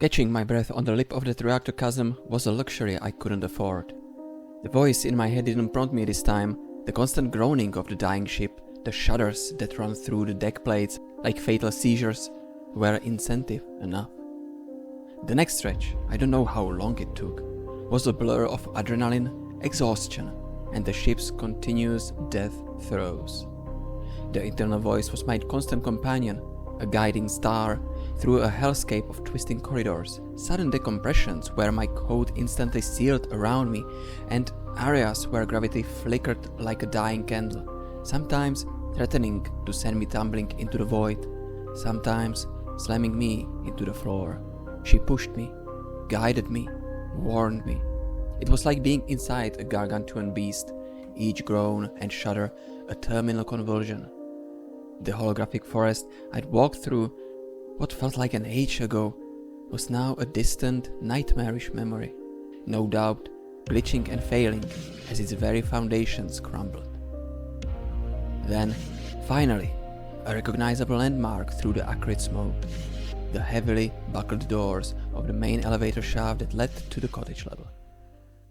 Catching my breath on the lip of that reactor chasm was a luxury I couldn't afford. The voice in my head didn't prompt me this time. The constant groaning of the dying ship, the shudders that run through the deck plates like fatal seizures, were incentive enough. The next stretch, I don't know how long it took, was a blur of adrenaline, exhaustion, and the ship's continuous death throes. The internal voice was my constant companion, a guiding star through a hellscape of twisting corridors, sudden decompressions where my coat instantly sealed around me, and areas where gravity flickered like a dying candle, sometimes threatening to send me tumbling into the void, sometimes slamming me into the floor. She pushed me, guided me, warned me. It was like being inside a gargantuan beast, each groan and shudder a terminal convulsion. The holographic forest I'd walked through, what felt like an age ago, was now a distant, nightmarish memory, no doubt glitching and failing as its very foundations crumbled. Then, finally, a recognizable landmark through the acrid smoke, the heavily buckled doors of the main elevator shaft that led to the cottage level.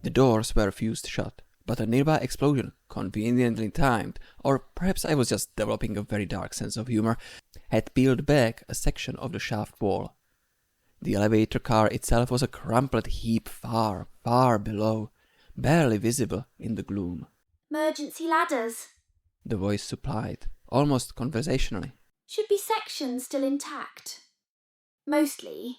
The doors were fused shut, but a nearby explosion, conveniently timed, or perhaps I was just developing a very dark sense of humor, had peeled back a section of the shaft wall. The elevator car itself was a crumpled heap far, far below, barely visible in the gloom. "Emergency ladders," the voice supplied, almost conversationally. "Should be sections still intact. Mostly."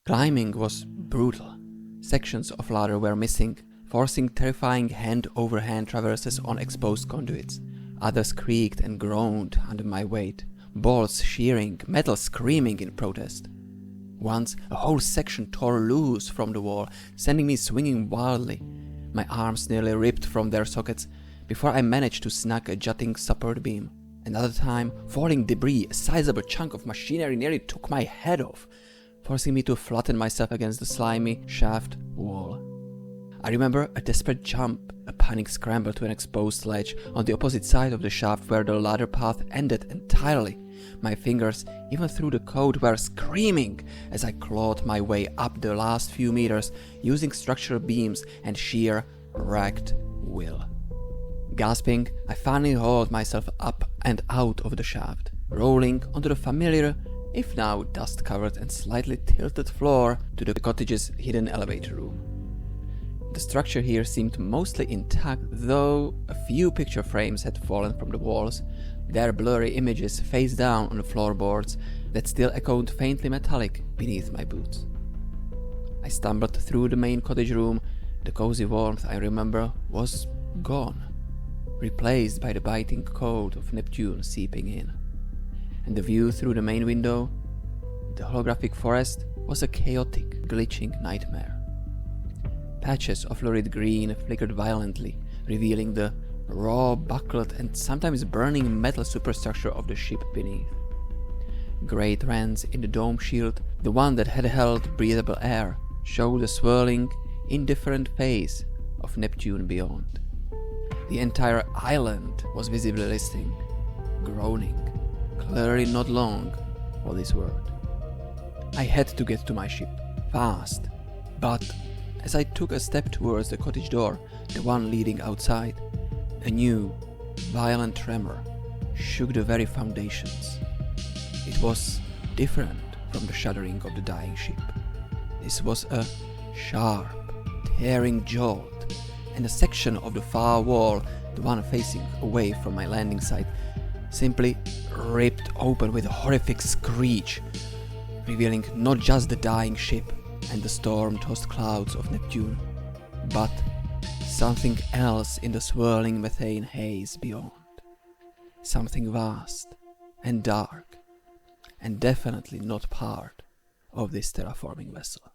Climbing was brutal. Sections of ladder were missing, forcing terrifying hand-over-hand traverses on exposed conduits. Others creaked and groaned under my weight, bolts shearing, metal screaming in protest. Once, a whole section tore loose from the wall, sending me swinging wildly. My arms nearly ripped from their sockets before I managed to snag a jutting support beam. Another time, falling debris, a sizable chunk of machinery nearly took my head off, forcing me to flatten myself against the slimy shaft wall. I remember a desperate jump, a panic scramble to an exposed ledge on the opposite side of the shaft where the ladder path ended entirely. My fingers, even through the code, were screaming as I clawed my way up the last few meters using structural beams and sheer, wrecked will. Gasping, I finally hauled myself up and out of the shaft, rolling onto the familiar, if now dust-covered and slightly tilted floor to the cottage's hidden elevator room. The structure here seemed mostly intact, though a few picture frames had fallen from the walls, their blurry images face down on the floorboards that still echoed faintly metallic beneath my boots. I stumbled through the main cottage room. The cozy warmth I remember was gone, replaced by the biting cold of Neptune seeping in. And the view through the main window, the holographic forest, was a chaotic, glitching nightmare. Patches of lurid green flickered violently, revealing the raw, buckled and sometimes burning metal superstructure of the ship beneath. Great rents in the dome shield, the one that had held breathable air, showed the swirling, indifferent face of Neptune beyond. The entire island was visibly listing, groaning, clearly not long for this world. I had to get to my ship, fast, but as I took a step towards the cottage door, the one leading outside, a new, violent tremor shook the very foundations. It was different from the shuddering of the dying ship. This was a sharp, tearing jolt, and a section of the far wall, the one facing away from my landing site, simply ripped open with a horrific screech, revealing not just the dying ship and the storm-tossed clouds of Neptune, but something else in the swirling methane haze beyond. Something vast and dark, and definitely not part of this terraforming vessel.